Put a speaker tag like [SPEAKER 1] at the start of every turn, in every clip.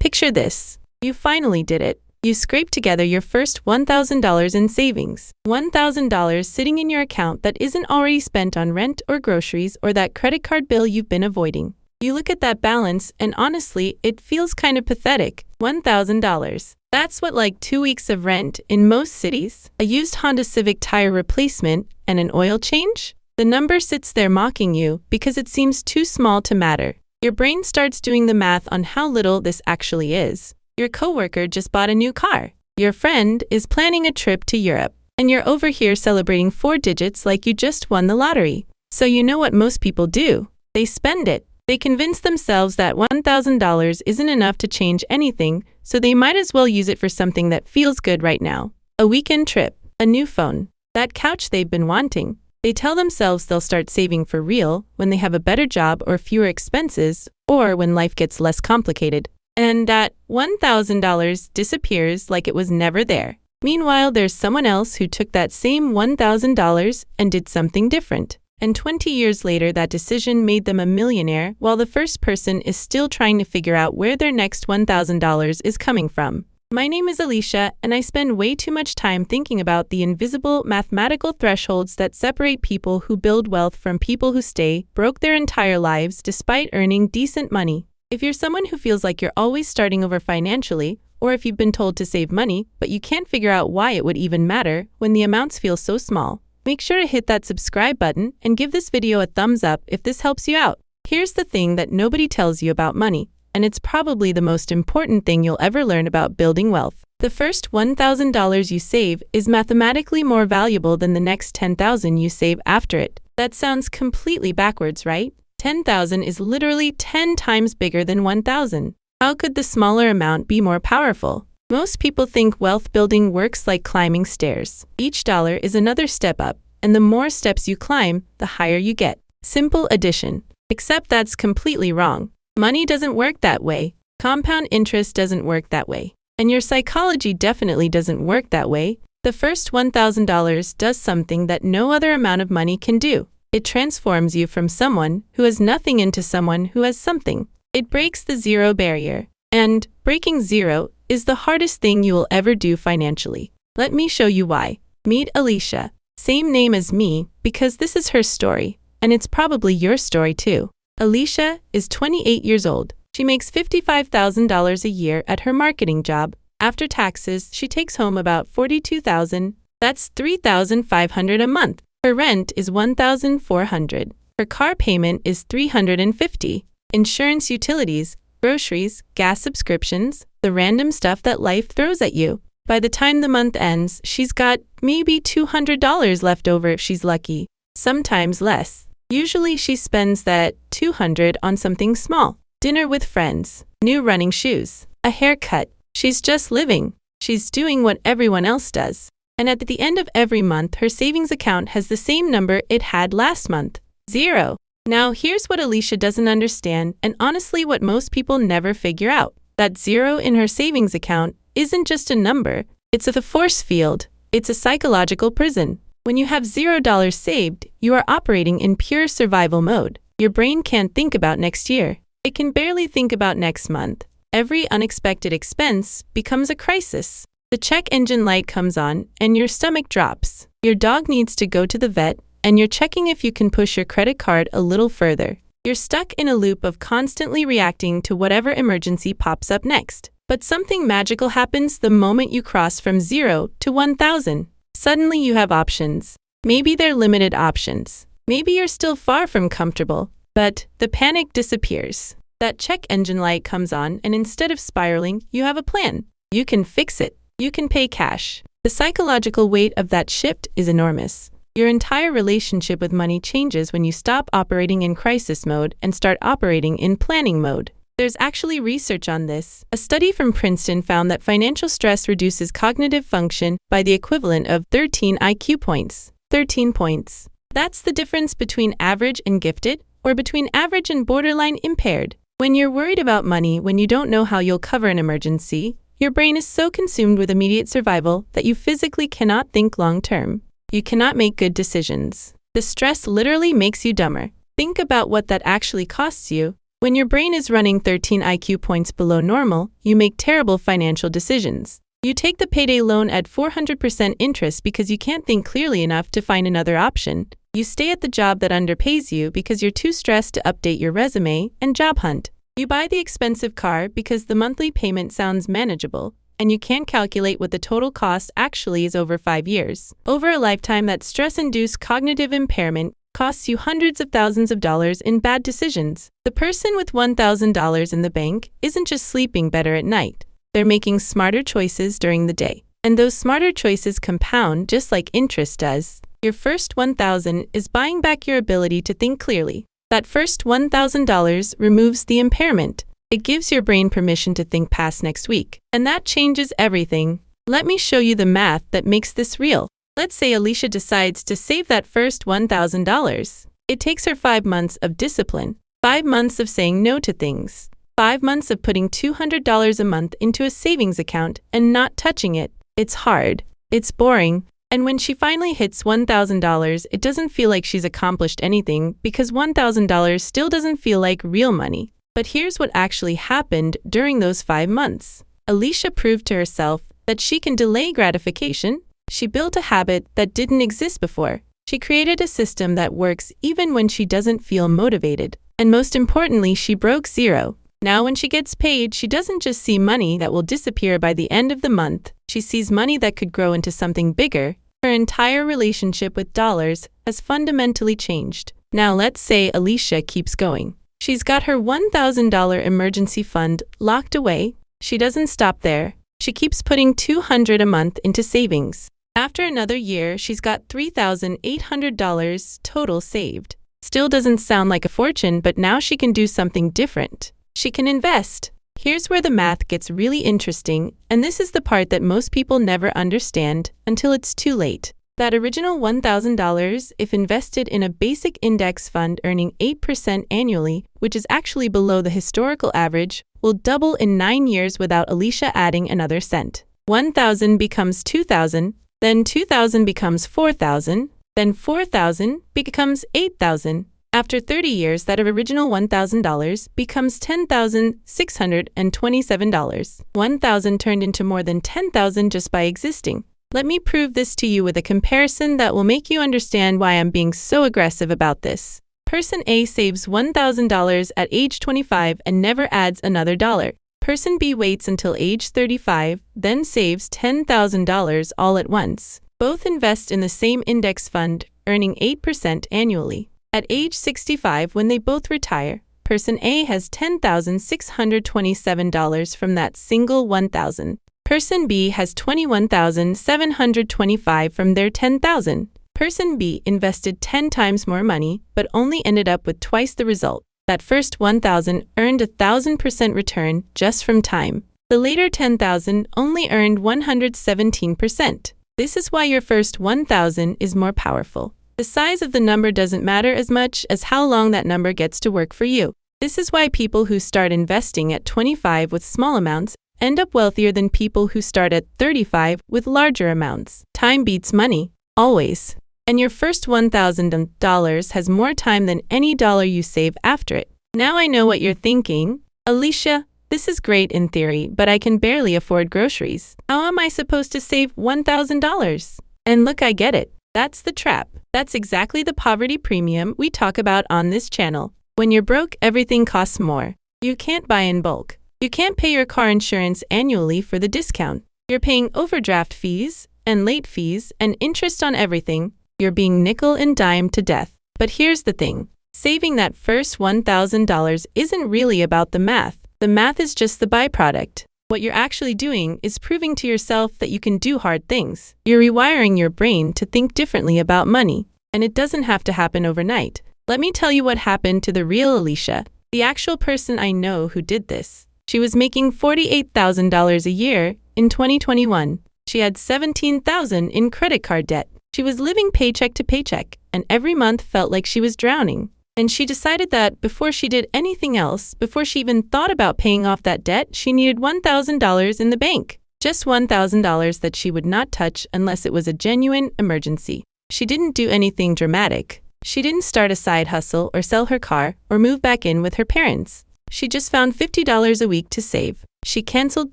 [SPEAKER 1] Picture this. You finally did it. You scraped together your first $1,000 in savings. $1,000 sitting in your account that isn't already spent on rent or groceries or that credit card bill you've been avoiding. You look at that balance and honestly, it feels kind of pathetic. $1,000. That's what like 2 weeks of rent in most cities, a used Honda Civic tire replacement, and an oil change? The number sits there mocking you because it seems too small to matter. Your brain starts doing the math on how little this actually is. Your coworker just bought a new car. Your friend is planning a trip to Europe. And you're over here celebrating 4 digits like you just won the lottery. So you know what most people do. They spend it. They convince themselves that $1,000 isn't enough to change anything, so they might as well use it for something that feels good right now. A weekend trip, a new phone, that couch they've been wanting. They tell themselves they'll start saving for real when they have a better job or fewer expenses, or when life gets less complicated. And that $1,000 disappears like it was never there. Meanwhile, there's someone else who took that same $1,000 and did something different. And 20 years later, that decision made them a millionaire, while the first person is still trying to figure out where their next $1,000 is coming from. My name is Alicia, and I spend way too much time thinking about the invisible mathematical thresholds that separate people who build wealth from people who stay broke their entire lives despite earning decent money. If you're someone who feels like you're always starting over financially, or if you've been told to save money, but you can't figure out why it would even matter when the amounts feel so small, make sure to hit that subscribe button and give this video a thumbs up if this helps you out. Here's the thing that nobody tells you about money, and it's probably the most important thing you'll ever learn about building wealth. The first $1,000 you save is mathematically more valuable than the next $10,000 you save after it. That sounds completely backwards, right? 10,000 is literally 10 times bigger than 1,000. How could the smaller amount be more powerful? Most people think wealth building works like climbing stairs. Each dollar is another step up, and the more steps you climb, the higher you get. Simple addition. Except that's completely wrong. Money doesn't work that way. Compound interest doesn't work that way. And your psychology definitely doesn't work that way. The first $1,000 does something that no other amount of money can do. It transforms you from someone who has nothing into someone who has something. It breaks the zero barrier. And breaking zero is the hardest thing you will ever do financially. Let me show you why. Meet Alicia. Same name as me because this is her story, and it's probably your story too. Alicia is 28 years old. She makes $55,000 a year at her marketing job. After taxes, she takes home about $42,000. That's $3,500 a month. Her rent is $1,400. Her car payment is $350. Insurance, utilities, groceries, gas subscriptions, the random stuff that life throws at you. By the time the month ends, she's got maybe $200 left over if she's lucky, sometimes less. Usually she spends that $200 on something small. Dinner with friends, new running shoes, a haircut. She's just living. She's doing what everyone else does. And at the end of every month, her savings account has the same number it had last month, 0. Now, here's what Alicia doesn't understand, and honestly what most people never figure out. That 0 in her savings account isn't just a number, it's a force field. It's a psychological prison. When you have $0 saved, you are operating in pure survival mode. Your brain can't think about next year. It can barely think about next month. Every unexpected expense becomes a crisis. The check engine light comes on and your stomach drops. Your dog needs to go to the vet and you're checking if you can push your credit card a little further. You're stuck in a loop of constantly reacting to whatever emergency pops up next. But something magical happens the moment you cross from 0 to 1,000. Suddenly you have options. Maybe they're limited options. Maybe you're still far from comfortable, but the panic disappears. That check engine light comes on and instead of spiraling, you have a plan. You can fix it. You can pay cash. The psychological weight of that shift is enormous. Your entire relationship with money changes when you stop operating in crisis mode and start operating in planning mode. There's actually research on this. A study from Princeton found that financial stress reduces cognitive function by the equivalent of 13 IQ points. 13 points. That's the difference between average and gifted, or between average and borderline impaired. When you're worried about money when you don't know how you'll cover an emergency, your brain is so consumed with immediate survival that you physically cannot think long-term. You cannot make good decisions. The stress literally makes you dumber. Think about what that actually costs you. When your brain is running 13 IQ points below normal, you make terrible financial decisions. You take the payday loan at 400% interest because you can't think clearly enough to find another option. You stay at the job that underpays you because you're too stressed to update your resume and job hunt. You buy the expensive car because the monthly payment sounds manageable, and you can't calculate what the total cost actually is over 5 years. Over a lifetime, that stress-induced cognitive impairment costs you hundreds of thousands of dollars in bad decisions. The person with $1,000 in the bank isn't just sleeping better at night. They're making smarter choices during the day. And those smarter choices compound just like interest does. Your first $1,000 is buying back your ability to think clearly. That first $1,000 removes the impairment. It gives your brain permission to think past next week. And that changes everything. Let me show you the math that makes this real. Let's say Alicia decides to save that first $1,000. It takes her 5 months of discipline, 5 months of saying no to things, 5 months of putting $200 a month into a savings account and not touching it. It's hard. It's boring. And when she finally hits $1,000, it doesn't feel like she's accomplished anything because $1,000 still doesn't feel like real money. But here's what actually happened during those 5 months. Alicia proved to herself that she can delay gratification. She built a habit that didn't exist before. She created a system that works even when she doesn't feel motivated. And most importantly, she broke zero. Now when she gets paid, she doesn't just see money that will disappear by the end of the month. She sees money that could grow into something bigger. Her entire relationship with dollars has fundamentally changed. Now let's say Alicia keeps going. She's got her $1,000 emergency fund locked away. She doesn't stop there. She keeps putting $200 a month into savings. After another year, she's got $3,800 total saved. Still doesn't sound like a fortune, but now she can do something different. She can invest. Here's where the math gets really interesting, and this is the part that most people never understand until it's too late. That original $1,000, if invested in a basic index fund earning 8% annually, which is actually below the historical average, will double in 9 years without Alicia adding another cent. 1,000 becomes 2,000, then 2,000 becomes 4,000, then 4,000 becomes 8,000. After 30 years, that original $1,000 becomes $10,627. 1,000 turned into more than 10,000 just by existing. Let me prove this to you with a comparison that will make you understand why I'm being so aggressive about this. Person A saves $1,000 at age 25 and never adds another dollar. Person B waits until age 35, then saves $10,000 all at once. Both invest in the same index fund, earning 8% annually. At age 65, when they both retire, Person A has $10,627 from that single $1,000. Person B has $21,725 from their $10,000. Person B invested 10 times more money, but only ended up with twice the result. That first $1,000 earned 1,000% return just from time. The later $10,000 only earned 117%. This is why your first $1,000 is more powerful. The size of the number doesn't matter as much as how long that number gets to work for you. This is why people who start investing at 25 with small amounts end up wealthier than people who start at 35 with larger amounts. Time beats money, always. And your first $1,000 has more time than any dollar you save after it. Now I know what you're thinking. Alicia, this is great in theory, but I can barely afford groceries. How am I supposed to save $1,000? And look, I get it. That's the trap. That's exactly the poverty premium we talk about on this channel. When you're broke, everything costs more. You can't buy in bulk. You can't pay your car insurance annually for the discount. You're paying overdraft fees and late fees and interest on everything. You're being nickel and dimed to death. But here's the thing. Saving that first $1,000 isn't really about the math. The math is just the byproduct. What you're actually doing is proving to yourself that you can do hard things. You're rewiring your brain to think differently about money. And it doesn't have to happen overnight. Let me tell you what happened to the real Alicia, the actual person I know who did this. She was making $48,000 a year in 2021. She had $17,000 in credit card debt. She was living paycheck to paycheck, and every month felt like she was drowning. And she decided that before she did anything else, before she even thought about paying off that debt, she needed $1,000 in the bank. Just $1,000 that she would not touch unless it was a genuine emergency. She didn't do anything dramatic. She didn't start a side hustle or sell her car or move back in with her parents. She just found $50 a week to save. She canceled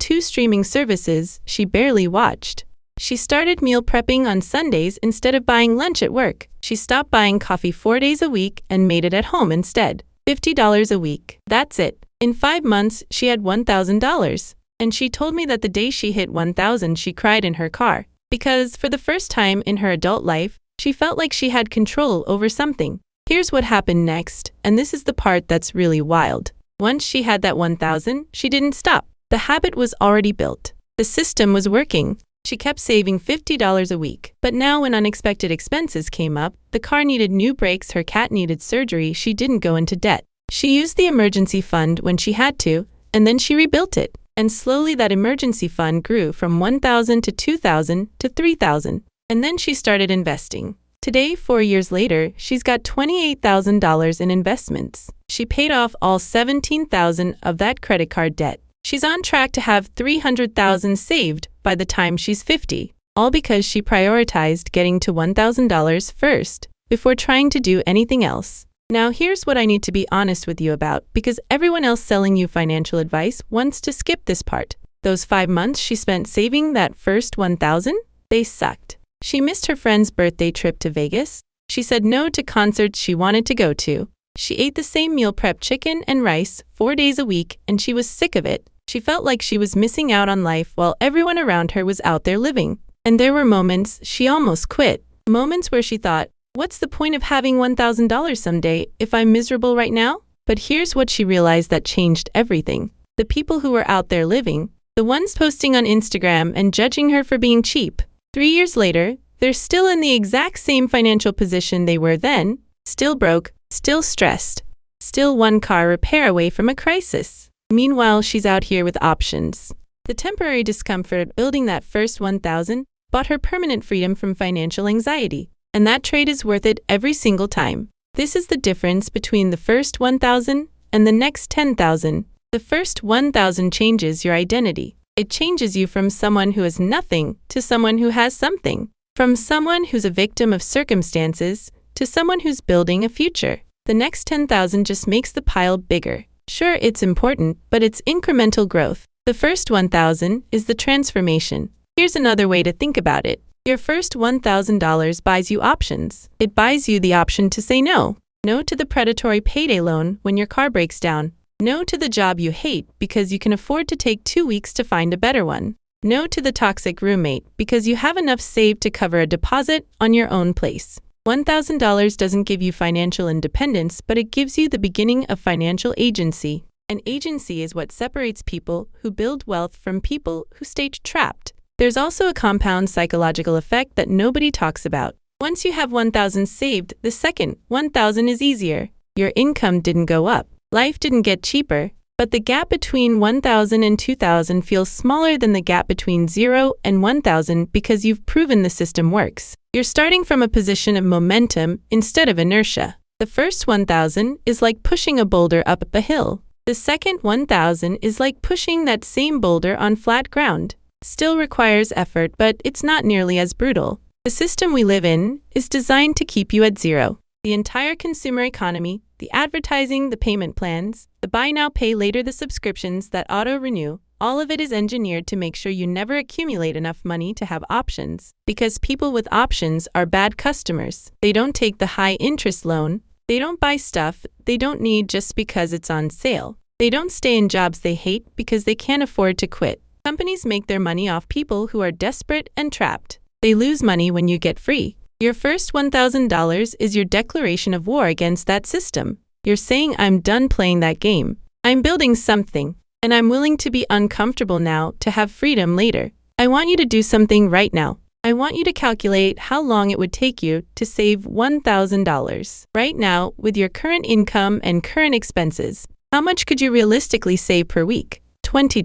[SPEAKER 1] 2 streaming services she barely watched. She started meal prepping on Sundays instead of buying lunch at work. She stopped buying coffee 4 days a week and made it at home instead. $50 a week. That's it. In 5 months, she had $1,000. And she told me that the day she hit 1,000, she cried in her car. Because for the first time in her adult life, she felt like she had control over something. Here's what happened next, and this is the part that's really wild. Once she had that 1,000, she didn't stop. The habit was already built. The system was working. She kept saving $50 a week. But now when unexpected expenses came up, the car needed new brakes, her cat needed surgery, she didn't go into debt. She used the emergency fund when she had to, and then she rebuilt it. And slowly that emergency fund grew from 1,000 to 2,000 to 3,000. And then she started investing. Today, 4 years later, she's got $28,000 in investments. She paid off all $17,000 of that credit card debt. She's on track to have $300,000 saved by the time she's 50, all because she prioritized getting to $1,000 first before trying to do anything else. Now, here's what I need to be honest with you about, because everyone else selling you financial advice wants to skip this part. Those 5 months she spent saving that first $1,000, they sucked. She missed her friend's birthday trip to Vegas. She said no to concerts she wanted to go to. She ate the same meal prep chicken and rice 4 days a week, and she was sick of it. She felt like she was missing out on life while everyone around her was out there living. And there were moments she almost quit. Moments where she thought, what's the point of having $1,000 someday if I'm miserable right now? But here's what she realized that changed everything. The people who were out there living, the ones posting on Instagram and judging her for being cheap, 3 years later, they're still in the exact same financial position they were then, still broke, still stressed, still one car repair away from a crisis. Meanwhile, she's out here with options. The temporary discomfort of building that first 1,000 bought her permanent freedom from financial anxiety. And that trade is worth it every single time. This is the difference between the first 1,000 and the next 10,000. The first 1,000 changes your identity. It changes you from someone who has nothing to someone who has something. From someone who's a victim of circumstances to someone who's building a future. The next 10,000 just makes the pile bigger. Sure, it's important, but it's incremental growth. The first 1,000 is the transformation. Here's another way to think about it. Your first $1,000 buys you options. It buys you the option to say no. No to the predatory payday loan when your car breaks down. No to the job you hate because you can afford to take 2 weeks to find a better one. No to the toxic roommate because you have enough saved to cover a deposit on your own place. $1,000 doesn't give you financial independence, but it gives you the beginning of financial agency. An agency is what separates people who build wealth from people who stay trapped. There's also a compound psychological effect that nobody talks about. Once you have 1,000 saved, the second 1,000 is easier. Your income didn't go up. Life didn't get cheaper. But the gap between 1,000 and 2,000 feels smaller than the gap between 0 and 1,000 because you've proven the system works. You're starting from a position of momentum instead of inertia. The first 1,000 is like pushing a boulder up a hill. The second 1,000 is like pushing that same boulder on flat ground. Still requires effort, but it's not nearly as brutal. The system we live in is designed to keep you at zero. The entire consumer economy, the advertising, the payment plans, the buy now, pay later, the subscriptions that auto-renew, all of it is engineered to make sure you never accumulate enough money to have options. Because people with options are bad customers. They don't take the high-interest loan. They don't buy stuff they don't need just because it's on sale. They don't stay in jobs they hate because they can't afford to quit. Companies make their money off people who are desperate and trapped. They lose money when you get free. Your first $1,000 is your declaration of war against that system. You're saying, I'm done playing that game. I'm building something, and I'm willing to be uncomfortable now to have freedom later. I want you to do something right now. I want you to calculate how long it would take you to save $1,000 right now with your current income and current expenses. How much could you realistically save per week? $20?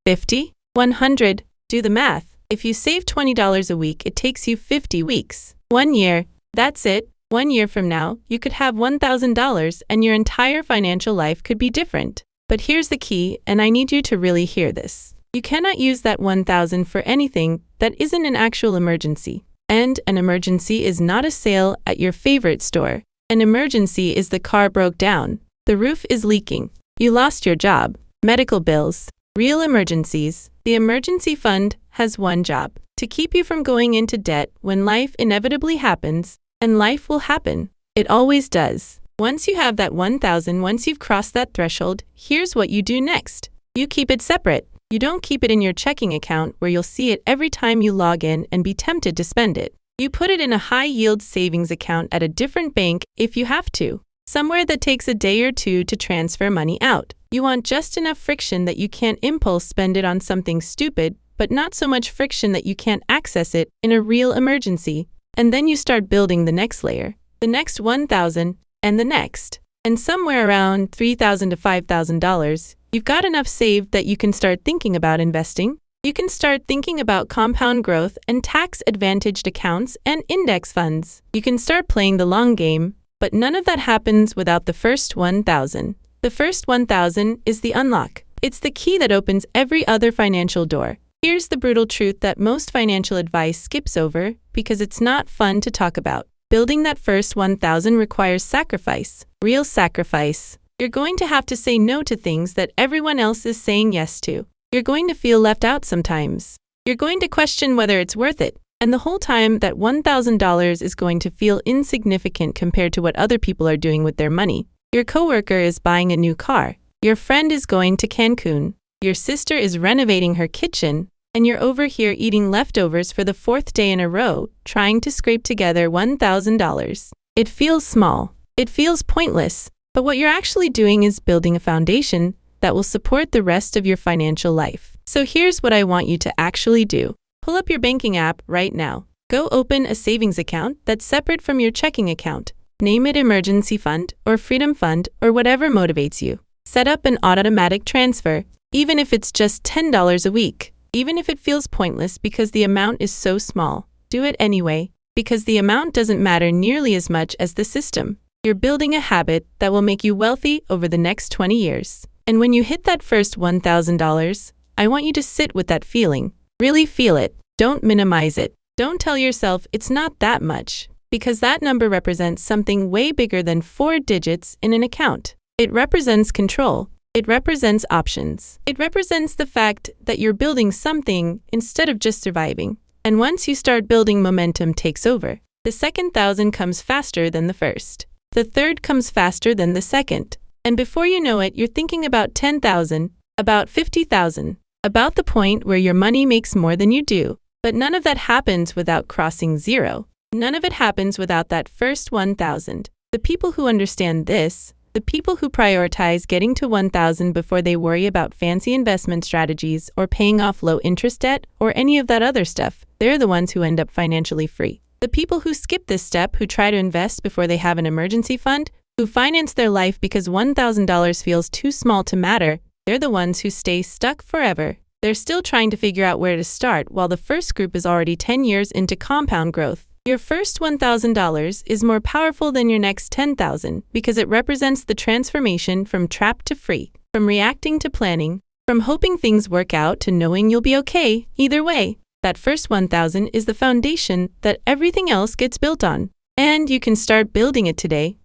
[SPEAKER 1] $50? $100? Do the math. If you save $20 a week, it takes you 50 weeks. 1 year, that's it. 1 year from now, you could have $1,000 and your entire financial life could be different. But here's the key, and I need you to really hear this. You cannot use that $1,000 for anything that isn't an actual emergency. And an emergency is not a sale at your favorite store. An emergency is the car broke down. The roof is leaking. You lost your job, medical bills, real emergencies. The emergency fund has one job: to keep you from going into debt when life inevitably happens, and life will happen. It always does. Once you have that 1,000, once you've crossed that threshold, here's what you do next. You keep it separate. You don't keep it in your checking account where you'll see it every time you log in and be tempted to spend it. You put it in a high-yield savings account at a different bank if you have to, somewhere that takes a day or two to transfer money out. You want just enough friction that you can't impulse spend it on something stupid, but not so much friction that you can't access it in a real emergency. And then you start building the next layer, the next 1,000, and the next. And somewhere around $3,000 to $5,000, you've got enough saved that you can start thinking about investing. You can start thinking about compound growth and tax-advantaged accounts and index funds. You can start playing the long game, but none of that happens without the first 1,000. The first 1,000 is the unlock. It's the key that opens every other financial door. Here's the brutal truth that most financial advice skips over because it's not fun to talk about. Building that first 1,000 requires sacrifice, real sacrifice. You're going to have to say no to things that everyone else is saying yes to. You're going to feel left out sometimes. You're going to question whether it's worth it. And the whole time, that $1,000 is going to feel insignificant compared to what other people are doing with their money. Your coworker is buying a new car. Your friend is going to Cancun. Your sister is renovating her kitchen. And you're over here eating leftovers for the 4th day in a row, trying to scrape together $1,000. It feels small. It feels pointless. But what you're actually doing is building a foundation that will support the rest of your financial life. So here's what I want you to actually do. Pull up your banking app right now. Go open a savings account that's separate from your checking account. Name it emergency fund or freedom fund or whatever motivates you. Set up an automatic transfer, even if it's just $10 a week. Even if it feels pointless because the amount is so small, do it anyway, because the amount doesn't matter nearly as much as the system. You're building a habit that will make you wealthy over the next 20 years. And when you hit that first $1,000, I want you to sit with that feeling. Really feel it. Don't minimize it. Don't tell yourself it's not that much, because that number represents something way bigger than 4 digits in an account. It represents control. It represents options. It represents the fact that you're building something instead of just surviving. And once you start building, momentum takes over. The second 1,000 comes faster than the first. The third comes faster than the second. And before you know it, you're thinking about 10,000, about 50,000, about the point where your money makes more than you do. But none of that happens without crossing zero. None of it happens without that first 1,000. The people who understand this, the people who prioritize getting to 1,000 before they worry about fancy investment strategies or paying off low-interest debt or any of that other stuff, they're the ones who end up financially free. The people who skip this step, who try to invest before they have an emergency fund, who finance their life because $1,000 feels too small to matter, they're the ones who stay stuck forever. They're still trying to figure out where to start, while the first group is already 10 years into compound growth. Your first $1,000 is more powerful than your next 10,000 because it represents the transformation from trapped to free, from reacting to planning, from hoping things work out to knowing you'll be okay either way. That first 1,000 is the foundation that everything else gets built on. And you can start building it today